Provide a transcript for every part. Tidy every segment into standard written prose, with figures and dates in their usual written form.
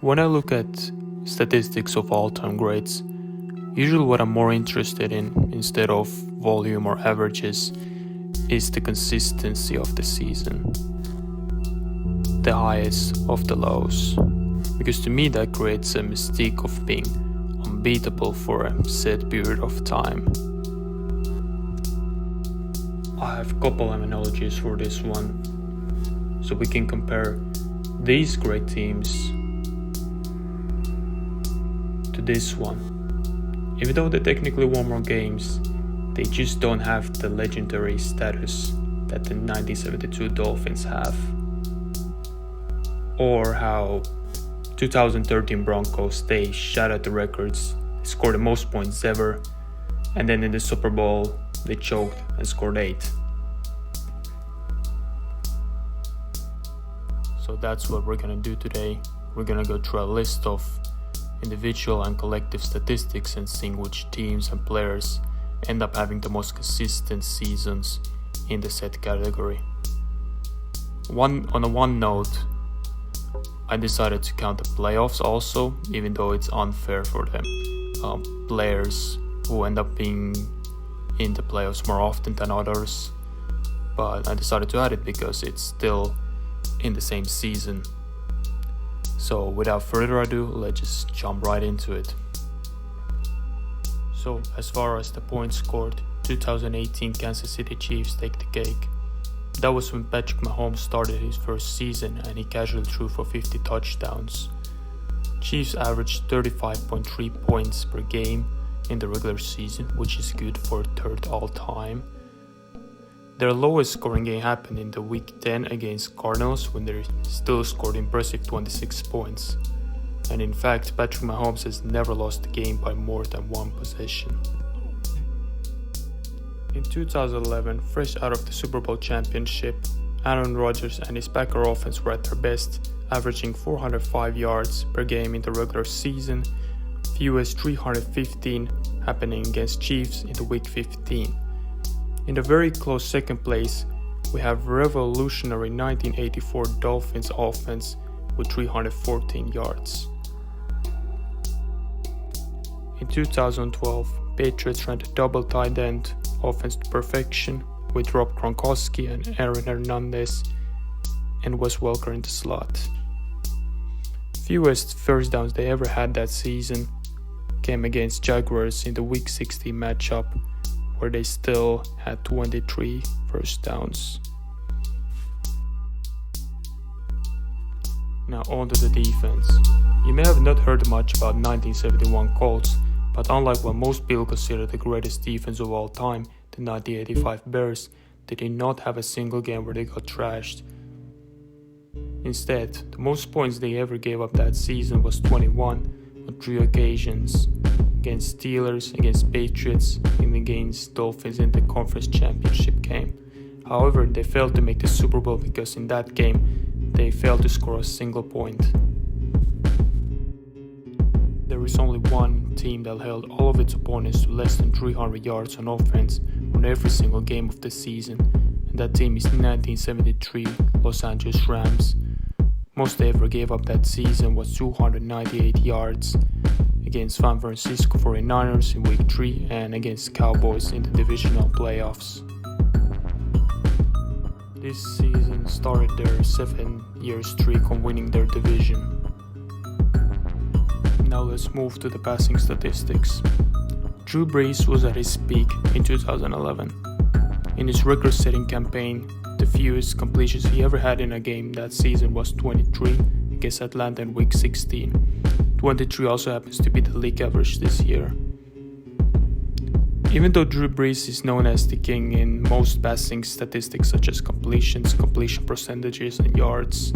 When I look at statistics of all-time greats, usually what I'm more interested in, instead of volume or averages, is the consistency of the season. The highs of the lows. Because to me that creates a mystique of being unbeatable for a set period of time. I have a couple of analogies for this one, so we can compare these great teams to this one. Even though they technically won more games, they just don't have the legendary status that the 1972 Dolphins have. Or how 2013 Broncos, they shot out the records, they scored the most points ever, and then in the Super Bowl they choked and scored 8. So that's what we're gonna do today. We're gonna go through a list of individual and collective statistics and seeing which teams and players end up having the most consistent seasons in the set category. On a one note, I decided to count the playoffs also, even though it's unfair for the players who end up being in the playoffs more often than others. But I decided to add it because it's still in the same season. So without further ado, let's just jump right into it. So as far as the points scored, 2018 Kansas City Chiefs take the cake. That was when Patrick Mahomes started his first season and he casually threw for 50 touchdowns. Chiefs averaged 35.3 points per game in the regular season, which is good for third all time. Their lowest scoring game happened in the Week 10 against Cardinals when they still scored impressive 26 points. And in fact, Patrick Mahomes has never lost a game by more than one possession. In 2011, fresh out of the Super Bowl championship, Aaron Rodgers and his Packer offense were at their best, averaging 405 yards per game in the regular season, fewest 315 happening against Chiefs in the Week 15. In the very close second place, we have revolutionary 1984 Dolphins offense with 314 yards. In 2012, Patriots ran the double tight end offense to perfection with Rob Gronkowski and Aaron Hernandez and Wes Welker in the slot. Fewest first downs they ever had that season came against Jaguars in the Week 16 matchup, where they still had 23 first downs. Now on to the defense. You may have not heard much about 1971 Colts, but unlike what most people consider the greatest defense of all time, the 1985 Bears, they did not have a single game where they got trashed. Instead, the most points they ever gave up that season was 21 on 3 occasions, against Steelers, against Patriots, and against Dolphins in the conference championship game. However, they failed to make the Super Bowl because in that game, they failed to score a single point. There is only one team that held all of its opponents to less than 300 yards on offense on every single game of the season, and that team is 1973 Los Angeles Rams. Most they ever gave up that season was 298 yards against San Francisco 49ers in Week 3 and against Cowboys in the divisional playoffs. This season started their 7-year streak on winning their division. Now let's move to the passing statistics. Drew Brees was at his peak in 2011. In his record-setting campaign, the fewest completions he ever had in a game that season was 23 against Atlanta in Week 16. 23 also happens to be the league average this year. Even though Drew Brees is known as the king in most passing statistics such as completions, completion percentages, and yards,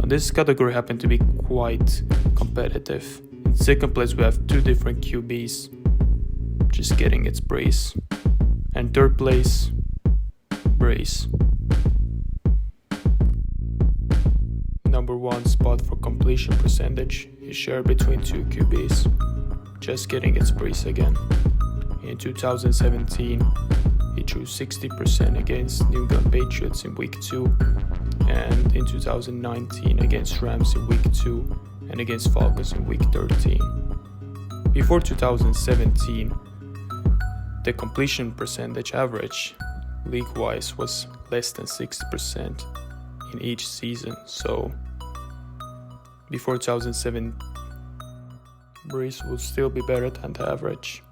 this category happened to be quite competitive. In second place we have 2 different QBs. Just kidding, it's Brees. And third place, Brees. Number 1 spot for completion percentage is shared between 2 QBs. Just kidding, it's Brees again. In 2017, he threw 60% against New England Patriots in Week 2 and in 2019 against Rams in week 2 and against Falcons in week 13. Before 2017, the completion percentage average league-wise was less than 60% in each season, so before 2007, Brees would still be better than the average.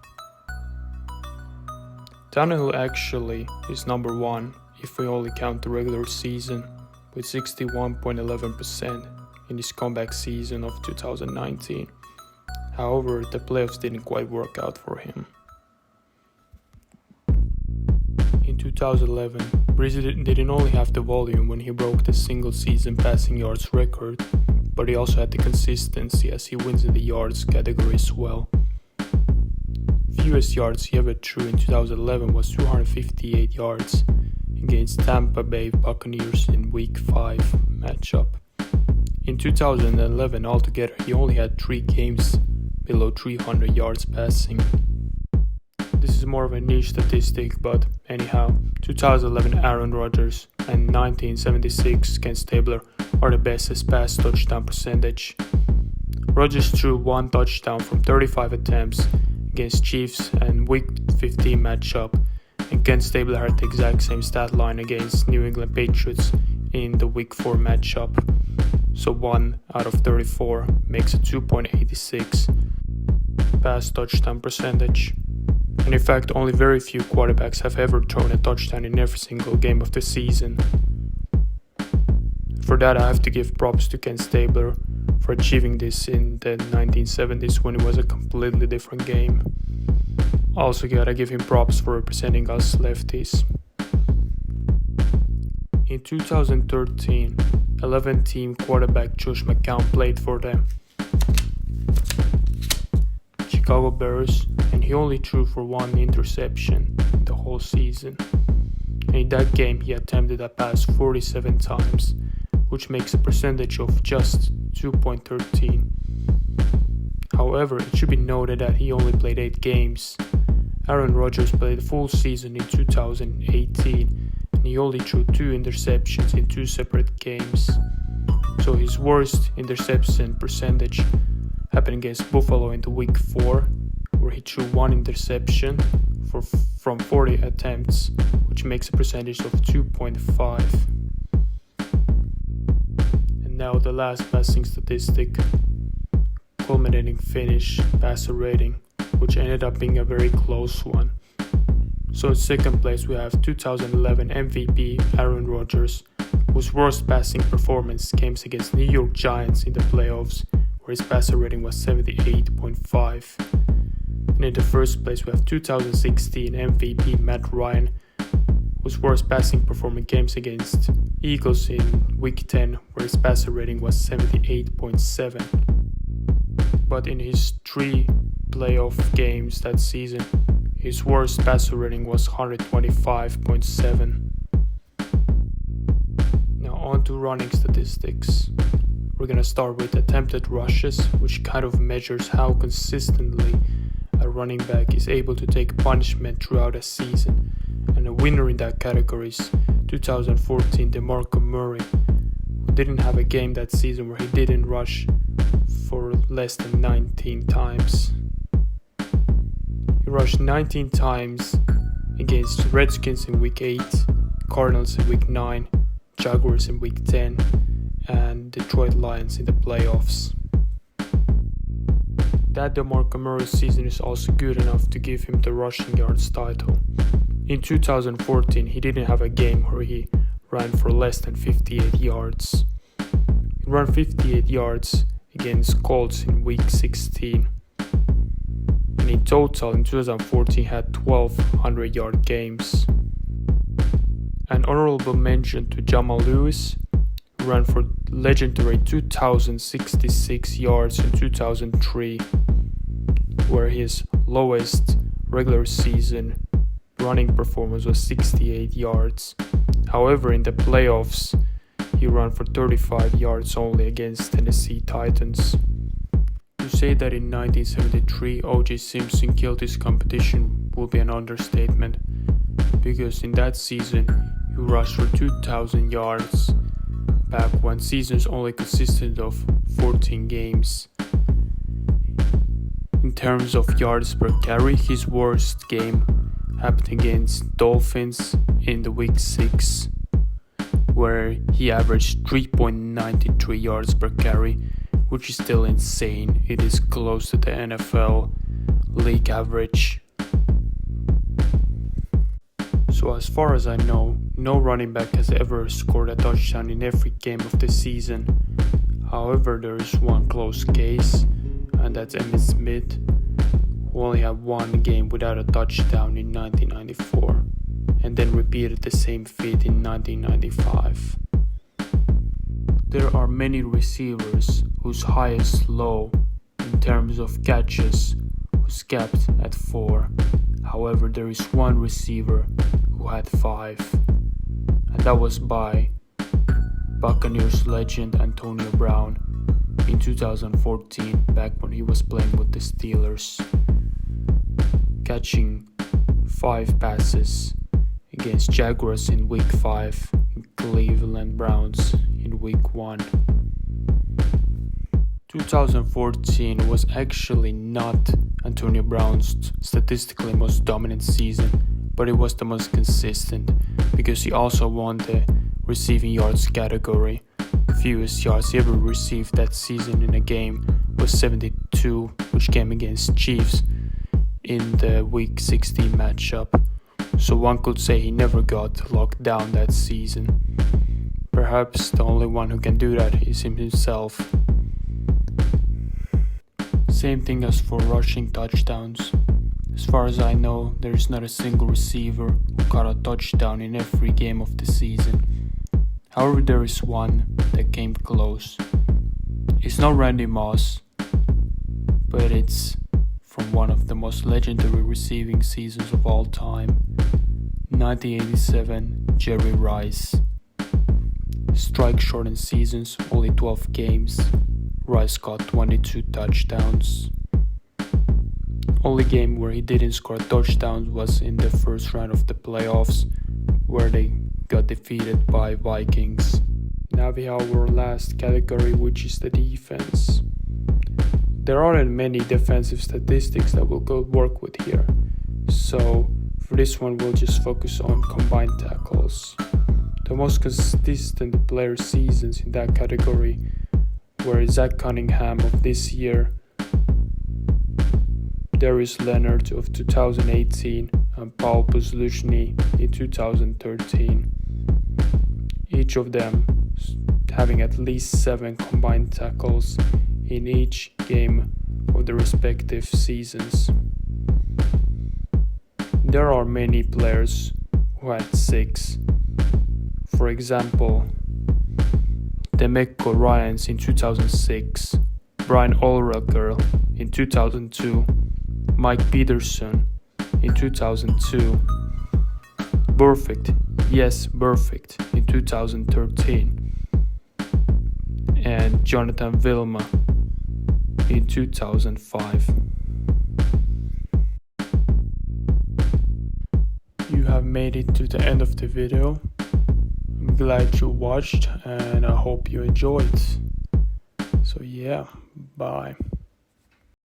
Tannehill actually is number 1 if we only count the regular season, with 61.11% in his comeback season of 2019. However, the playoffs didn't quite work out for him. In 2011, Brees didn't only have the volume when he broke the single-season passing yards record, but he also had the consistency as he wins in the yards category as well. Fewest yards he ever threw in 2011 was 258 yards against Tampa Bay Buccaneers in Week 5 matchup. In 2011 altogether, he only had 3 games below 300 yards passing. This is more of a niche statistic, but anyhow, 2011 Aaron Rodgers and 1976 Ken Stabler are the best as pass touchdown percentage. Rodgers threw 1 touchdown from 35 attempts against Chiefs and Week 15 matchup, and Ken Stabler had the exact same stat line against New England Patriots in the Week 4 matchup. So 1 out of 34 makes a 2.86 pass touchdown percentage. And in fact, only very few quarterbacks have ever thrown a touchdown in every single game of the season. For that, I have to give props to Ken Stabler for achieving this in the 1970s when it was a completely different game. Also gotta give him props for representing us lefties. In 2013, 11-team quarterback Josh McCown played for the Chicago Bears, and he only threw for 1 interception in the whole season. And in that game, he attempted a pass 47 times, which makes a percentage of just 2.13. However, it should be noted that he only played 8 games. Aaron Rodgers played a full season in 2018, and he only threw 2 interceptions in 2 separate games. So his worst interception percentage happened against Buffalo in the Week 4, where he threw 1 interception from 40 attempts, which makes a percentage of 2.5. And now the last passing statistic, culminating finish passer rating, which ended up being a very close one. So in second place we have 2011 MVP Aaron Rodgers, whose worst passing performance came against New York Giants in the playoffs, where his passer rating was 78.5. And in the first place we have 2016 MVP Matt Ryan, whose worst passing performance came against Eagles in Week 10, where his passer rating was 78.7. But in his 3 playoff games that season, his worst passer rating was 125.7. Now on to running statistics. We're gonna start with attempted rushes, which kind of measures how consistently a running back is able to take punishment throughout a season. And a winner in that category is 2014 DeMarco Murray, who didn't have a game that season where he didn't rush for less than 19 times. He rushed 19 times against Redskins in Week 8, Cardinals in Week 9, Jaguars in Week 10, and Detroit Lions in the playoffs. That DeMarco Murray season is also good enough to give him the rushing yards title. In 2014, he didn't have a game where he ran for less than 58 yards. He ran 58 yards against Colts in Week 16. And in total, in 2014, had 12 100-yard games. An honorable mention to Jamal Lewis, who ran for legendary 2,066 yards in 2003, where his lowest regular season running performance was 68 yards. However, in the playoffs, he ran for 35 yards only against Tennessee Titans. To say that in 1973 O.J. Simpson killed his competition will be an understatement, because in that season he rushed for 2,000 yards, back when seasons only consisted of 14 games. In terms of yards per carry, his worst game happened against Dolphins in the week 6, where he averaged 3.93 yards per carry, which is still insane. It is close to the NFL league average. So as far as I know, no running back has ever scored a touchdown in every game of the season. However, there is one close case, and that's Emmitt Smith, who only had one game without a touchdown in 1994, and then repeated the same feat in 1995. There are many receivers whose highest low in terms of catches was capped at 4. However, there is one receiver who had 5, and that was by Buccaneers legend Antonio Brown in 2014, back when he was playing with the Steelers, catching 5 passes against Jaguars in week 5 and Cleveland Browns in week 1. 2014 was actually not Antonio Brown's statistically most dominant season, but it was the most consistent because he also won the receiving yards category. The fewest yards he ever received that season in a game was 72, which came against Chiefs in the week 16 matchup. So one could say he never got locked down that season. Perhaps the only one who can do that is himself. Same thing as for rushing touchdowns. As far as I know, there is not a single receiver who caught a touchdown in every game of the season. However, there is one that came close. It's not Randy Moss, but it's from one of the most legendary receiving seasons of all time, 1987 Jerry Rice. Strike-shortened seasons, only 12 games. Rice caught 22 touchdowns. Only game where he didn't score touchdowns was in the first round of the playoffs, where they got defeated by Vikings. Now we have our last category, which is the defense. There aren't many defensive statistics that we'll go work with here, so for this one we'll just focus on combined tackles. The most consistent player seasons in that category were Zach Cunningham of this year, Darius Leonard of 2018, and Paul Posluszny in 2013. Each of them having at least 7 combined tackles in each game of the respective seasons. There are many players who had 6. For example, Demeco Ryans in 2006, Brian Urlacher in 2002, Mike Peterson in 2002, Perfect, yes, Perfect in 2013, and Jonathan Vilma in 2005. You have made it to the end of the video. I'm glad you watched and I hope you enjoyed. So yeah, bye.